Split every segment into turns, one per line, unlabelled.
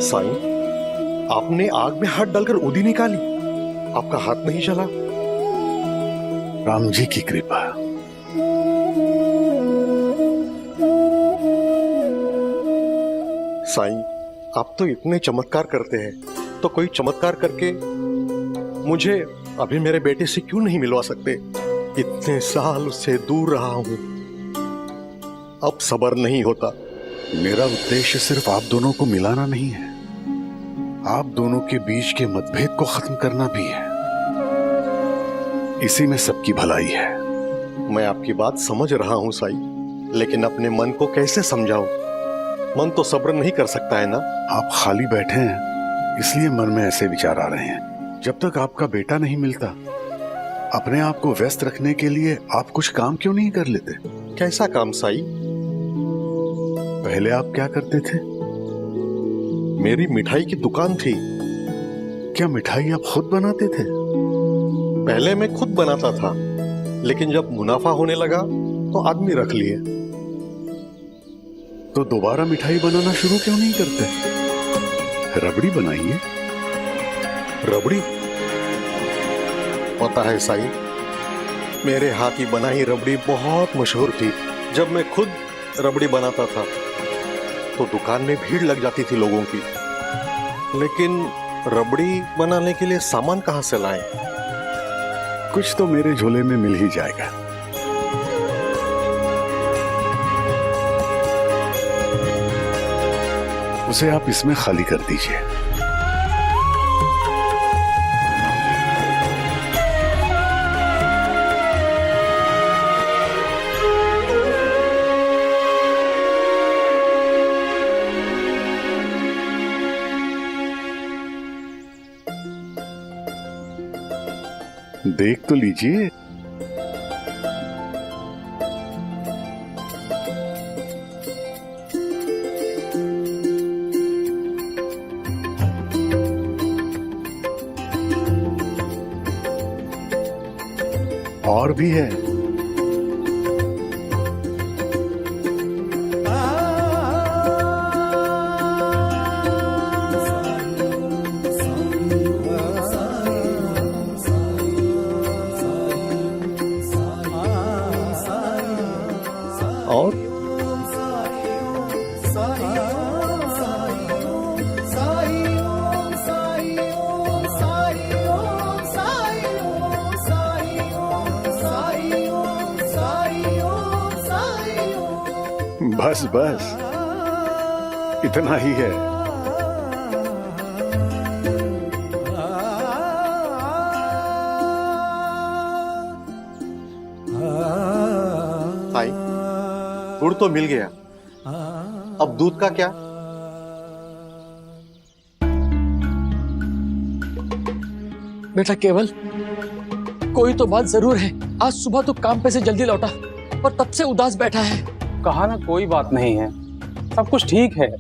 साईं, आपने आग में हाथ डालकर उदी निकाली, आपका हाथ नहीं जला?
राम जी की कृपा।
साईं, आप तो इतने चमत्कार करते हैं, तो कोई चमत्कार करके मुझे अभी मेरे बेटे से क्यों नहीं मिलवा सकते? इतने साल उससे दूर रहा हूं, अब सब्र नहीं होता।
मेरा उद्देश्य सिर्फ आप दोनों को मिलाना नहीं है, आप दोनों के बीच के मतभेद को खत्म करना भी है। इसी में सबकी भलाई है।
मैं आपकी बात समझ रहा हूं साईं, लेकिन अपने मन को कैसे समझाऊं? मन तो सब्र नहीं कर सकता है ना।
आप खाली बैठे हैं, इसलिए मन में ऐसे विचार आ रहे हैं। जब तक आपका बेटा नहीं मिलता, अपने आप को व्यस्त रखने के लिए आप कुछ काम क्यों नहीं कर लेते?
कैसा काम साईं?
पहले आप क्या करते थे?
मेरी मिठाई की दुकान थी।
क्या मिठाई आप खुद बनाते थे?
पहले मैं खुद बनाता था, लेकिन जब मुनाफा होने लगा तो आदमी रख लिए।
तो दोबारा मिठाई बनाना शुरू क्यों नहीं करते? रबड़ी बनाइए।
रबड़ी? पता है साईं, मेरे हाथ की बनाई रबड़ी बहुत मशहूर थी। जब मैं खुद रबड़ी बनाता था तो दुकान में भीड़ लग जाती थी लोगों की। लेकिन रबड़ी बनाने के लिए सामान कहां से लाएं?
कुछ तो मेरे झोले में मिल ही जाएगा। उसे आप इसमें खाली कर दीजिए। देख तो लीजिए। और भी है।
और
बस बस, इतना ही है।
साईं, गुड़ तो मिल गया, अब दूध का क्या?
बेटा केवल, कोई तो बात जरूर है। आज सुबह तो काम पे से जल्दी लौटा और तब से उदास बैठा है।
कहा ना कोई बात नहीं है, सब कुछ ठीक है।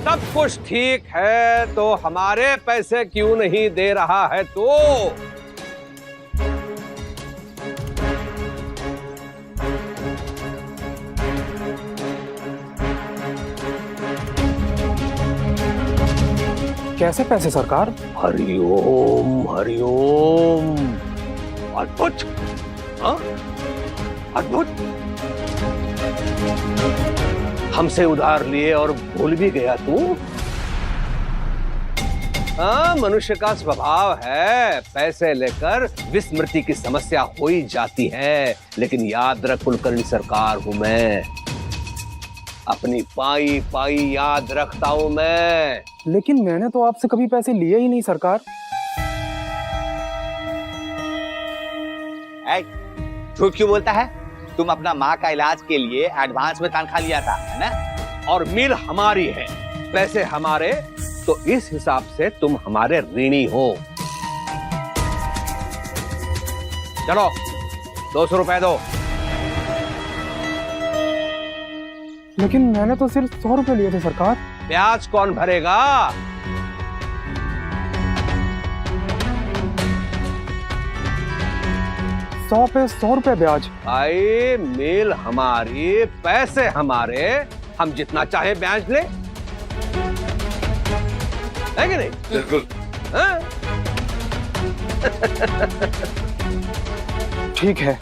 सब कुछ ठीक है तो हमारे पैसे क्यों नहीं दे रहा है? तो
कैसे पैसे सरकार?
हरिओम हरिओम। अद्भुत, हाँ अद्भुत। हमसे उधार लिए और भूल भी गया तू? हाँ, मनुष्य का स्वभाव है, पैसे लेकर विस्मृति की समस्या हो ही जाती है। लेकिन याद रख कुलकर्णी सरकार हूं मैं, अपनी पाई पाई याद रखता हूं मैं।
लेकिन मैंने तो आपसे कभी पैसे लिए ही नहीं सरकार।
झूठ क्यों बोलता है? तुम अपना माँ का इलाज के लिए एडवांस में तनख्वाह लिया था, है ना?
और मिल हमारी है, पैसे हमारे, तो इस हिसाब से तुम हमारे ऋणी हो। चलो 200 रुपए दो।
लेकिन मैंने तो सिर्फ 100 रुपए लिए थे सरकार।
ब्याज कौन भरेगा?
सौ पे 100 रुपए ब्याज।
भाई मिल हमारी, पैसे हमारे, हम जितना चाहे ब्याज ले, है कि नहीं?
बिल्कुल।
हाँ?
ठीक है,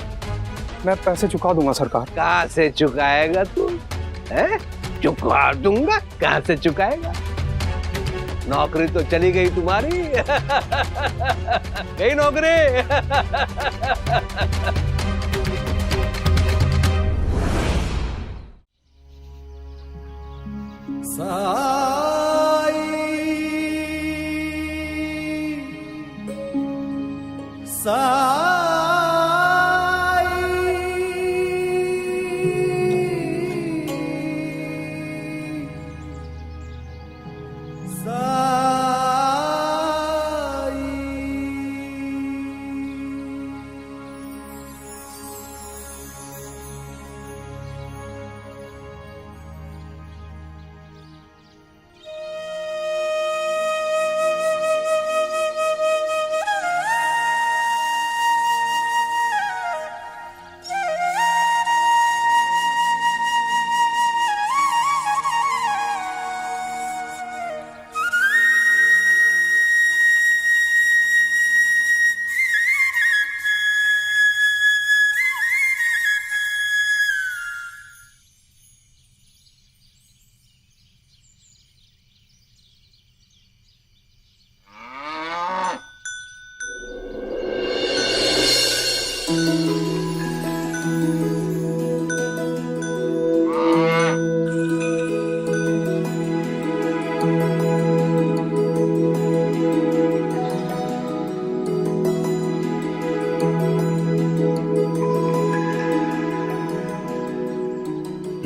मैं पैसे चुका दूंगा सरकार।
कहाँ से चुकाएगा तू? हैं? चुका दूंगा? कहाँ से चुकाएगा? नौकरी तो चली गई तुम्हारी। गई नौकरी।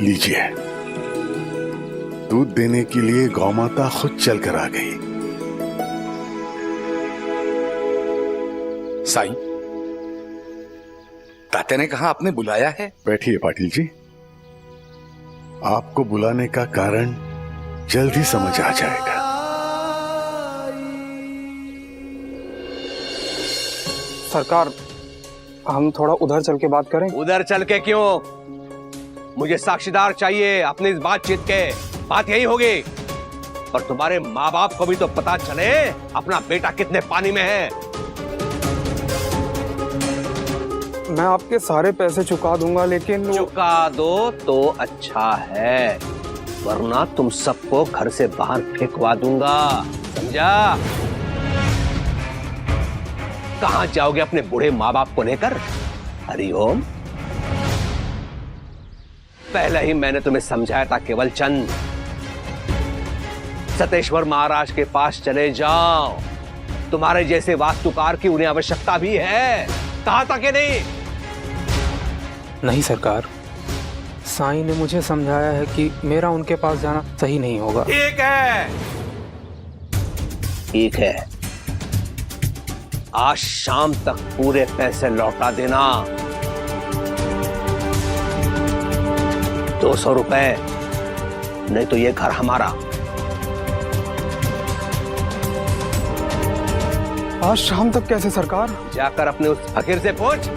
लीजिए, दूध देने के लिए गौमाता खुद चलकर आ गई।
साईं, ताते ने कहा आपने बुलाया है।
बैठिए पाटिल जी, आपको बुलाने का कारण जल्द ही समझ आ जाएगा।
सरकार, हम थोड़ा उधर चल के बात करें।
उधर चल के क्यों? मुझे साक्षीदार चाहिए अपनी इस बातचीत के। बात यही होगी, पर तुम्हारे माँ बाप को भी तो पता चले अपना बेटा कितने पानी में है।
मैं आपके सारे पैसे चुका दूंगा, लेकिन
चुका दो तो अच्छा है, वरना तुम सबको घर से बाहर फेंकवा दूंगा, समझा? कहां जाओगे अपने बूढ़े माँ बाप को लेकर? हरिओम। पहले ही मैंने तुम्हें समझाया था केवल चंद, सतेश्वर महाराज के पास चले जाओ। तुम्हारे जैसे वास्तुकार की उन्हें आवश्यकता भी है। कहा था कि नहीं?
नहीं सरकार, साईं ने मुझे समझाया है कि मेरा उनके पास जाना सही नहीं होगा।
ठीक है, ठीक है, आज शाम तक पूरे पैसे लौटा देना। 200 रुपए, नहीं तो ये घर हमारा।
आज शाम तक कैसे सरकार?
जाकर अपने उस फकीर से पूछ,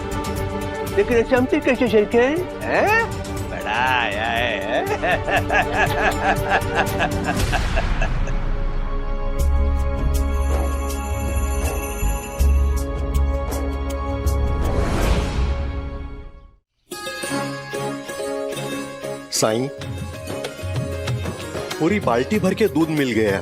लेकिन चमचे कैसे चलके हैं? बड़ा आया है।
साईं, पूरी बाल्टी भर के दूध मिल गया।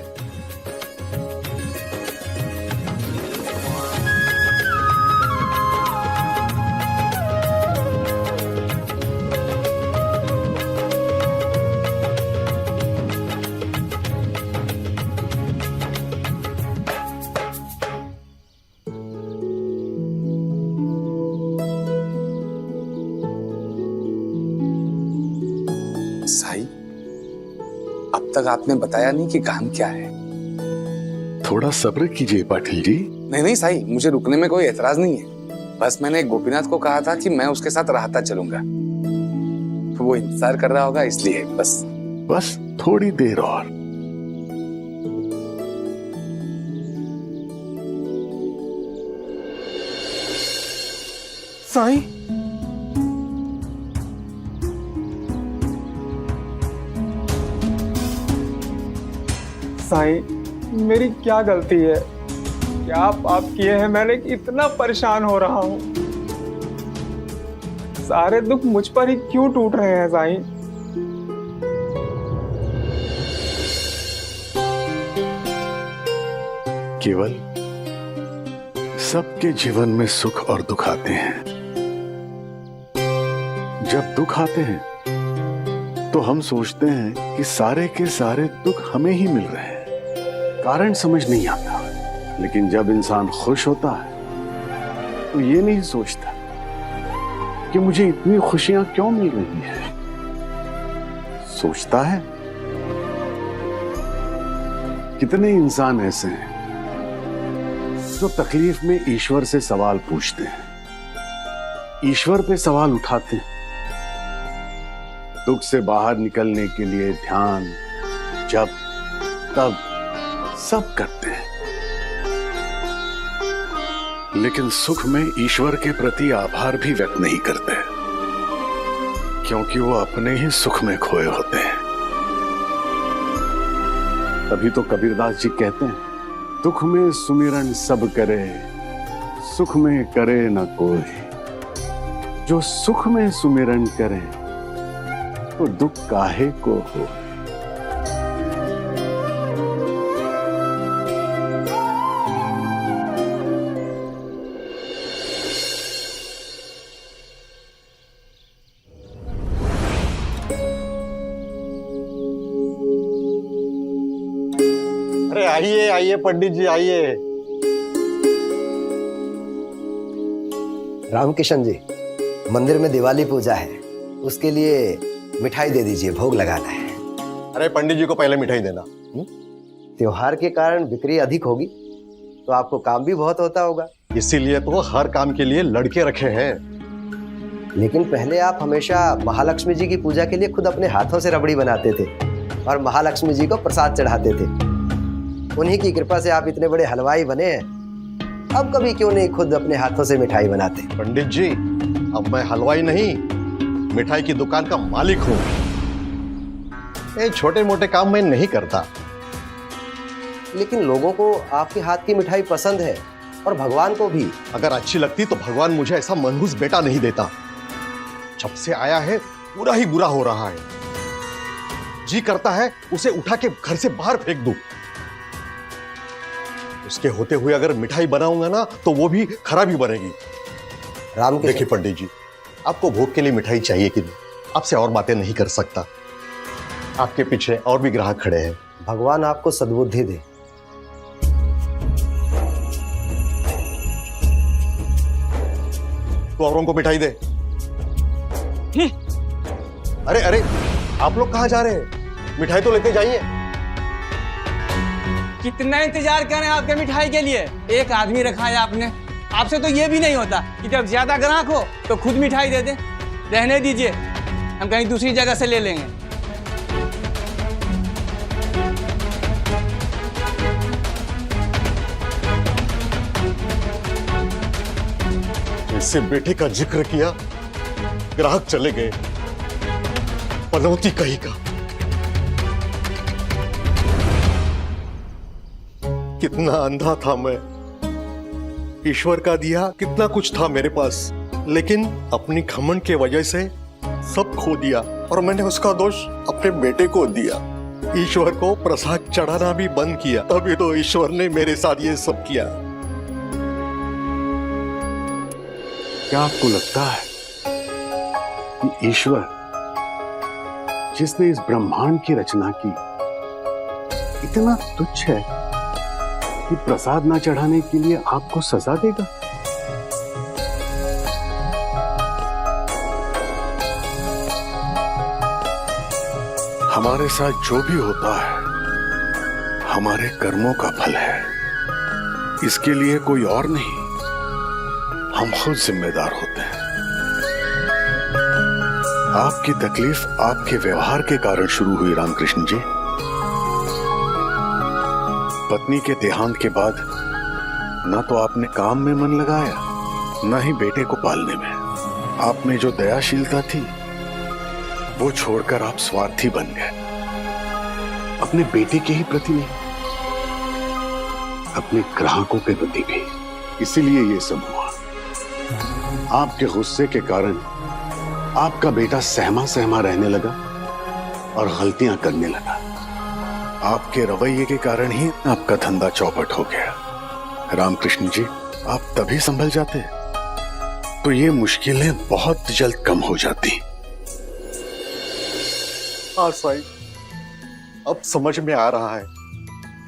साईं, अब तक आपने बताया नहीं कि काम क्या है।
थोड़ा सब्र कीजिए पाटिल जी।
नहीं नहीं साईं, मुझे रुकने में कोई एतराज नहीं है। बस मैंने गोपीनाथ को कहा था कि मैं उसके साथ राहता चलूंगा, तो वो इंतजार कर रहा होगा, इसलिए बस
थोड़ी देर और।
साईं,
साईं मेरी क्या गलती है? क्या पाप किए हैं मैंने कि इतना परेशान हो रहा हूँ? सारे दुख मुझ पर ही क्यों टूट रहे हैं साईं?
केवल सबके जीवन में सुख और दुख आते हैं। जब दुख आते हैं तो हम सोचते हैं कि सारे के सारे दुख हमें ही मिल रहे हैं, कारण समझ नहीं आता। लेकिन जब इंसान खुश होता है तो ये नहीं सोचता कि मुझे इतनी खुशियां क्यों मिल रही हैं। सोचता है कितने इंसान ऐसे हैं जो तकलीफ में ईश्वर से सवाल पूछते हैं, ईश्वर पे सवाल उठाते हैं, दुख से बाहर निकलने के लिए ध्यान, जप, तप सब करते हैं, लेकिन सुख में ईश्वर के प्रति आभार भी व्यक्त नहीं करते, क्योंकि वो अपने ही सुख में खोए होते हैं। तभी तो कबीरदास जी कहते हैं, दुख में सुमिरन सब करे, सुख में करे न कोई। जो सुख में सुमिरन करे तो दुख काहे को हो।
अरे आइए आइए पंडित जी आइए।
रामकिशन जी, मंदिर में दिवाली पूजा है, उसके लिए मिठाई दे दीजिए, भोग लगाना है।
अरे पंडित जी को पहले मिठाई देना।
त्योहार के कारण बिक्री अधिक होगी तो आपको काम भी बहुत होता होगा,
इसीलिए तो हर काम के लिए लड़के रखे हैं।
लेकिन पहले आप हमेशा महालक्ष्मी जी की पूजा के लिए खुद अपने हाथों से रबड़ी बनाते थे और महालक्ष्मी जी को प्रसाद चढ़ाते थे। उन्हीं की कृपा से आप इतने बड़े हलवाई बने हैं। अब कभी क्यों नहीं खुद अपने हाथों से मिठाई बनाते?
पंडित जी, अब मैं हलवाई नहीं, मिठाई की दुकान का मालिक हूं। ये छोटे मोटे काम मैं नहीं करता।
लेकिन लोगों को आपके हाथ की मिठाई पसंद है और भगवान को भी।
अगर अच्छी लगती तो भगवान मुझे ऐसा मनहूस बेटा नहीं देता। जब से आया है पूरा ही बुरा हो रहा है। जी करता है उसे उठा के घर से बाहर फेंक दूं। उसके होते हुए अगर मिठाई बनाऊंगा ना तो वो भी खराब ही बनेगी। देखिए पंडित जी, आपको भोग के लिए मिठाई चाहिए कि नहीं, आपसे और बातें नहीं कर सकता। आपके पीछे और भी ग्राहक खड़े हैं।
भगवान आपको सद्बुद्धि दे।
तो औरों को मिठाई दे। अरे अरे, आप लोग कहां जा रहे हैं? मिठाई तो लेते जाइए।
कितना इंतजार करें आपके मिठाई के लिए? एक आदमी रखा है आपने। आपसे तो ये भी नहीं होता कि जब ज्यादा ग्राहक हो तो खुद मिठाई दे दे। रहने दीजिए, हम कहीं दूसरी जगह से ले लेंगे।
इससे बेटे का जिक्र किया, ग्राहक चले गए। पनौती कहीं का। कितना अंधा था मैं। ईश्वर का दिया कितना कुछ था मेरे पास, लेकिन अपनी घमंड के वजह से सब खो दिया और मैंने उसका दोष अपने बेटे को दिया। ईश्वर को प्रसाद चढ़ाना भी बंद किया, तभी तो ईश्वर ने मेरे साथ ये सब किया।
क्या आपको लगता है कि ईश्वर जिसने इस ब्रह्मांड की रचना की इतना तुच्छ है कि प्रसाद ना चढ़ाने के लिए आपको सजा देगा? हमारे साथ जो भी होता है हमारे कर्मों का फल है। इसके लिए कोई और नहीं, हम खुद जिम्मेदार होते हैं। आपकी तकलीफ आपके व्यवहार के कारण शुरू हुई रामकृष्ण जी। पत्नी के देहांत के बाद ना तो आपने काम में मन लगाया, ना ही बेटे को पालने में। आप में जो दयाशीलता थी वो छोड़कर आप स्वार्थी बन गए, अपने बेटे के ही प्रति नहीं, अपने ग्राहकों के प्रति भी। इसीलिए ये सब हुआ। आपके गुस्से के कारण आपका बेटा सहमा सहमा रहने लगा और गलतियां करने लगा। आपके रवैये के कारण ही आपका धंधा चौपट हो गया। रामकृष्ण जी, आप तभी संभल जाते तो ये मुश्किलें बहुत जल्द कम हो जाती।
हाँ साईं, अब समझ में आ रहा है,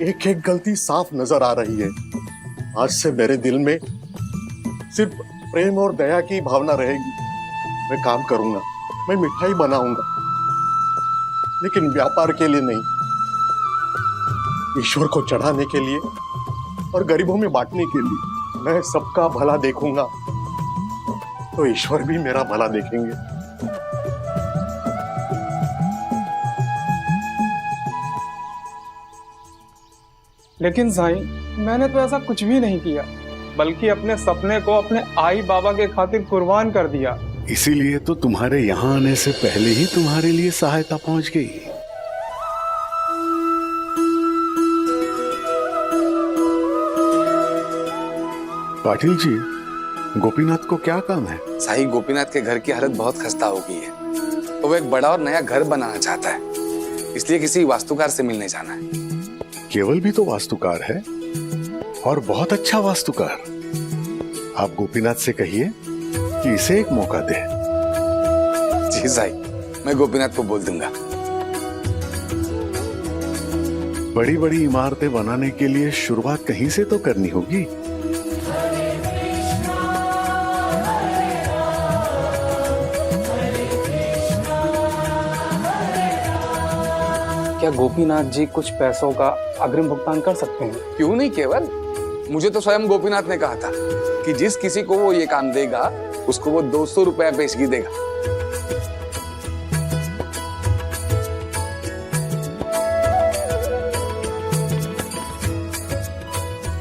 एक एक गलती साफ नजर आ रही है। आज से मेरे दिल में सिर्फ प्रेम और दया की भावना रहेगी। मैं काम करूंगा, मैं मिठाई बनाऊंगा, लेकिन व्यापार के लिए नहीं, ईश्वर को चढ़ाने के लिए और गरीबों में बांटने के लिए। मैं सबका भला देखूंगा तो ईश्वर भी मेरा भला देखेंगे।
लेकिन साईं, मैंने तो ऐसा कुछ भी नहीं किया, बल्कि अपने सपने को अपने आई बाबा के खातिर कुर्बान कर दिया।
इसीलिए तो तुम्हारे यहां आने से पहले ही तुम्हारे लिए सहायता पहुंच गई। पाटिल जी, गोपीनाथ को क्या काम है?
साईं, गोपीनाथ के घर की हालत बहुत खस्ता हो गई है, तो वो एक बड़ा और नया घर बनाना चाहता है, इसलिए किसी वास्तुकार से मिलने जाना है।
केवल भी तो वास्तुकार है, और बहुत अच्छा वास्तुकार। आप गोपीनाथ से कहिए कि इसे एक मौका दे।
जी साईं, मैं गोपीनाथ को बोल दूंगा।
बड़ी बड़ी इमारतें बनाने के लिए शुरुआत कहीं से तो करनी होगी।
क्या गोपीनाथ जी कुछ पैसों का अग्रिम भुगतान कर सकते हैं?
क्यों नहीं केवल, मुझे तो स्वयं गोपीनाथ ने कहा था कि जिस किसी को वो ये काम देगा उसको वो 200 रुपया पेशगी देगा।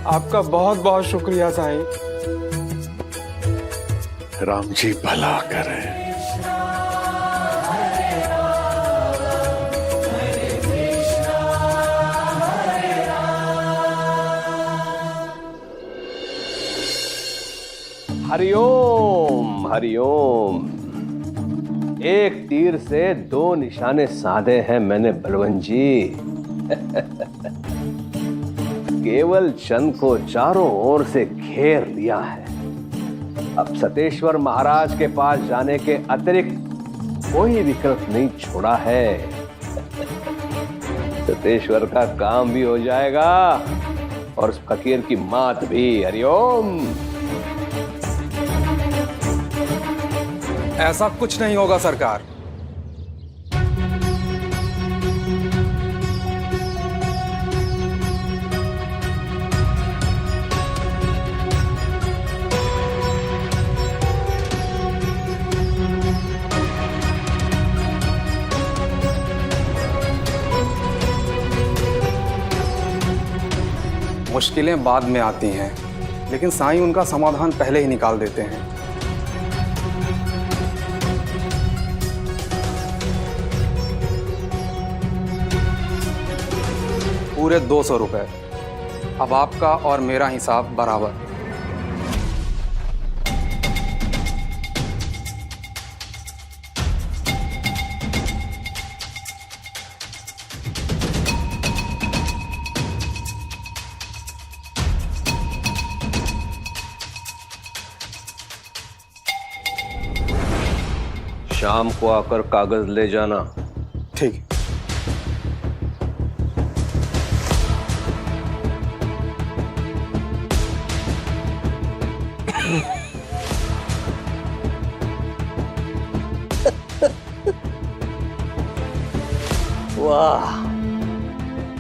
आपका बहुत बहुत शुक्रिया साईं।
राम जी भला करें।
हरिओम हरिओम। एक तीर से दो निशाने साधे हैं मैंने बलवंत जी। केवल चंद को चारों ओर से घेर लिया है। अब सतेश्वर महाराज के पास जाने के अतिरिक्त कोई विकल्प नहीं छोड़ा है। सतेश्वर का काम भी हो जाएगा और उस फकीर की मात भी। हरिओम।
ऐसा कुछ नहीं होगा सरकार। मुश्किलें बाद में आती हैं, लेकिन साईं उनका समाधान पहले ही निकाल देते हैं। पूरे 200 रुपए। अब आपका और मेरा हिसाब बराबर।
शाम को आकर कागज ले जाना।
ठीक।
वाह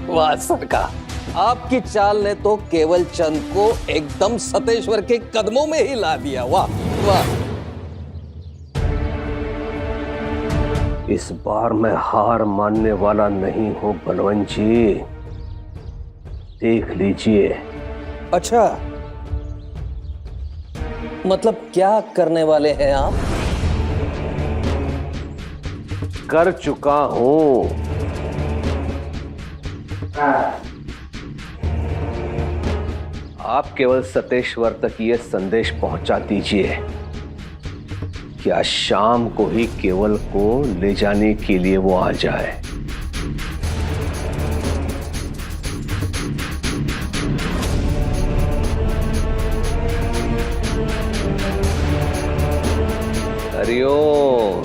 वाह सरकार, आपकी चाल ने तो केवल चंद को एकदम सतेश्वर के कदमों में ही ला दिया। वाह वाह। इस बार मैं हार मानने वाला नहीं हूं बलवंत जी, देख लीजिए। अच्छा, मतलब क्या करने वाले हैं आप? कर चुका हूं। आप केवल सतेश्वर तक ये संदेश पहुंचा दीजिए कि आज शाम को ही केवल को ले जाने के लिए वो आ जाए। Hariom.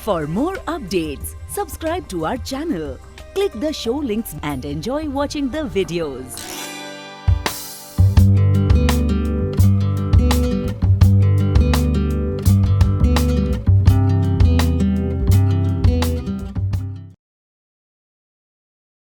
For more updates, subscribe to our channel, click the show links and enjoy watching the videos.